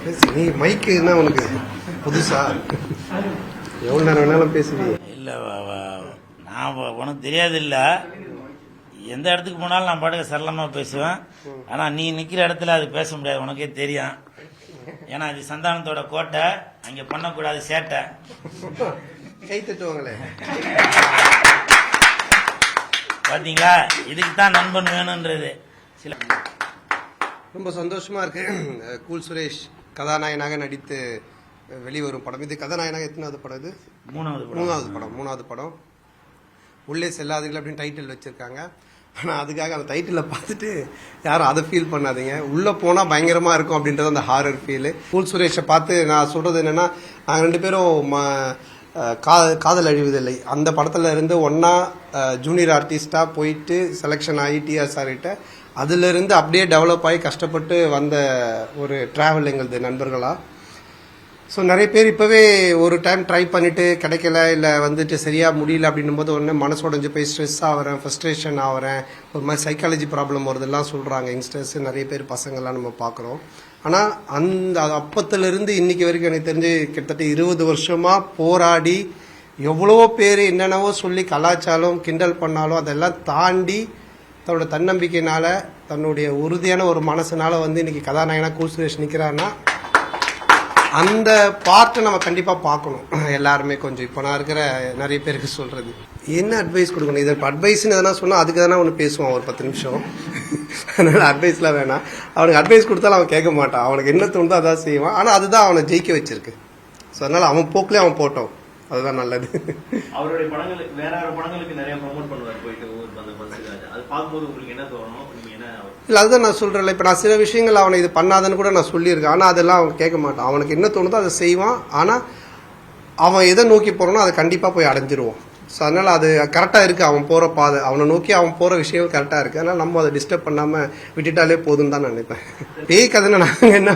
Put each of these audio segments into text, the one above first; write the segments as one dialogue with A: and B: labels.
A: நீ மைக்குன்னா உனக்கு புதுசா எவ்வளோ நேரம் வேணாலும் பேசுவீங்க.
B: இல்லை நான் உனக்கு தெரியாது இல்லை, எந்த இடத்துக்கு போனாலும் நான் பாட்டுக்கு சரளமாக பேசுவேன். ஆனால் நீ நிற்கிற இடத்துல அது பேச முடியாது, உனக்கே தெரியும். ஏன்னா இது சந்தானத்தோட கோட்டை, அங்கே பண்ணக்கூடாது சேட்டை.
A: கை தட்டுவாங்களே
B: பார்த்தீங்களா, இதுக்கு தான் நண்பன் வேணுன்றது. சில
A: ரொம்ப சந்தோஷமா இருக்கு. கூல் சுரேஷ் கதாநாயகனாக நடித்து வெளிவரும் படம் இது. கதாநாயகனாக எத்தனாவது படம் இது? மூணாவது படம். உள்ளே செல்லாதீர்கள் அப்படின்னு டைட்டில் வச்சிருக்காங்க. ஆனால் அதுக்காக அந்த டைட்டில் பார்த்துட்டு யாரும் அதை ஃபீல் பண்ணாதீங்க. உள்ளே போனால் பயங்கரமாக இருக்கும் அப்படின்றது அந்த ஹாரர் ஃபீலு. கூல் சுரேஷை பார்த்து நான் சொல்கிறது என்னென்னா, நாங்கள் 2 பேரும் காதல் அழிவதில்லை அந்த படத்தில் இருந்து ஒன்றா ஜூனியர் ஆர்டிஸ்டாக போயிட்டு செலெக்ஷன் ஆகி டிஆர்ஆர் கிட்ட அதிலிருந்து அப்படியே டெவலப் ஆகி கஷ்டப்பட்டு வந்த ஒரு ட்ராவல் எங்களது நண்பர்களாக. ஸோ நிறைய பேர் இப்போவே ஒரு டைம் ட்ரை பண்ணிவிட்டு கிடைக்கல, இல்லை வந்துட்டு சரியாக முடியல அப்படின்னும் போது ஒன்று மனசு உடஞ்சி போய் ஸ்ட்ரெஸ் ஆகிறேன், ஃப்ரஸ்ட்ரேஷன் ஆகிறேன், ஒரு மாதிரி சைக்காலஜி ப்ராப்ளம் வருதெல்லாம் சொல்கிறாங்க யங்ஸ்டர்ஸ். நிறைய பேர் பசங்கள்லாம் நம்ம பார்க்குறோம். ஆனால் அந்த அப்பத்திலிருந்து இன்னைக்கு வரைக்கும் எனக்கு தெரிஞ்சு கிட்டத்தட்ட 20 வருஷமாக போராடி எவ்வளோ பேர் என்னென்னவோ சொல்லி கலாச்சாரம் கிண்டல் பண்ணாலும் அதெல்லாம் தாண்டி தன்னோட தன்னம்பிக்கையினால தன்னுடைய உறுதியான ஒரு மனசுனால வந்து இன்னைக்கு கதாநாயகனா கூல் சுரேஷ் நிற்கிறாருன்னா அந்த பார்ட்டை நம்ம கண்டிப்பாக பார்க்கணும் எல்லாருமே. கொஞ்சம் இப்போ நான் இருக்கிற நிறைய பேருக்கு சொல்கிறது என்ன அட்வைஸ் கொடுக்கணும். இது இப்போ அட்வைஸ்ன்னு எதனா சொன்னால் அதுக்கு எதனா ஒன்று பேசுவான் ஒரு 10 நிமிஷம். அதனால் அட்வைஸ்லாம் வேணாம். அவனுக்கு அட்வைஸ் கொடுத்தாலும் அவன் கேட்க மாட்டான். அவனுக்கு என்ன தோணுதோ அதான் செய்வான். ஆனால் அதுதான் அவனை ஜெயிக்க வச்சிருக்கு. ஸோ அதனால் அவன் போக்கிலே அவன் போட்டோம், அதுதான் நல்லது.
C: அவருடைய படங்களுக்கு வேற படங்களுக்கு நிறைய ப்ரமோட் பண்ணுவார் போயிட்டு அது பார்க்கும்போது உங்களுக்கு என்ன தோணும்?
A: இல்லை அதுதான் நான் சொல்கிறேன்ல, இப்போ நான் சில விஷயங்கள் அவனை இது பண்ணாதன்னு கூட நான் சொல்லியிருக்கேன். ஆனால் அதெல்லாம் அவன் கேட்க மாட்டான். அவனுக்கு என்ன தோணுதோ அதை செய்வான். ஆனால் அவன் எதை நோக்கி போகிறானோ அதை கண்டிப்பாக போய் அடைஞ்சிருவான். ஸோ அதனால் அது கரெக்டாக இருக்குது. அவன் போகிற பாதை, அவனை நோக்கி அவன் போகிற விஷயம் கரெக்டாக இருக்குது. அதனால் நம்ம அதை டிஸ்டர்ப் பண்ணாமல் விட்டுட்டாலே போதுன்னு தான் நினைப்பேன். பேய் கதைன்னு நாங்கள் என்ன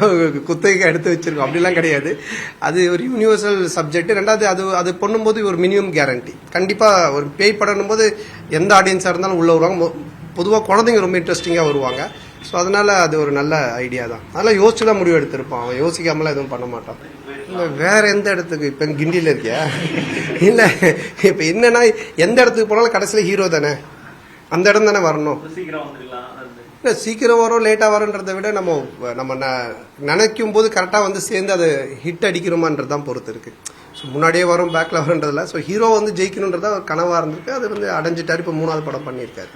A: குத்தகைக்கு எடுத்து வச்சுருக்கோம் அப்படிலாம் கிடையாது. அது ஒரு யூனிவர்சல் சப்ஜெக்ட். ரெண்டாவது அது பண்ணும்போது ஒரு மினிமம் கேரண்டி. கண்டிப்பாக ஒரு பேய் படணும் போது எந்த ஆடியன்ஸாக இருந்தாலும் உள்ளே வருவாங்க. பொதுவாக குழந்தைங்க ரொம்ப இன்ட்ரெஸ்டிங்காக வருவாங்க. ஸோ அதனால் அது ஒரு நல்ல ஐடியா தான். அதெல்லாம் யோசிச்சு தான் முடிவு எடுத்திருப்பான். அவன் யோசிக்காமலாம் எதுவும் பண்ண மாட்டான். இல்லை வேற எந்த இடத்துக்கு? இப்போ கிண்டியில் இருக்கியா? இல்லை இப்போ என்னன்னா எந்த இடத்துக்கு போனாலும் கடைசியில் ஹீரோ தானே, அந்த இடம் தானே வரணும். இல்லை சீக்கிரம் வரும் லேட்டாக வரும்ன்றதை விட நம்ம நினைக்கும் போது கரெக்டாக வந்து சேர்ந்து அதை ஹிட் அடிக்கிறோமான்றது தான் பொறுத்து இருக்குது. ஸோ முன்னாடியே வரும் பேக்கில் வரும்ன்றதில்ல. ஸோ ஹீரோ வந்து ஜெயிக்கணுன்றதா ஒரு கனவாக இருந்திருக்கு. அது வந்து அடைஞ்சிட்டாரு. இப்போ 3வது படம் பண்ணியிருக்காரு.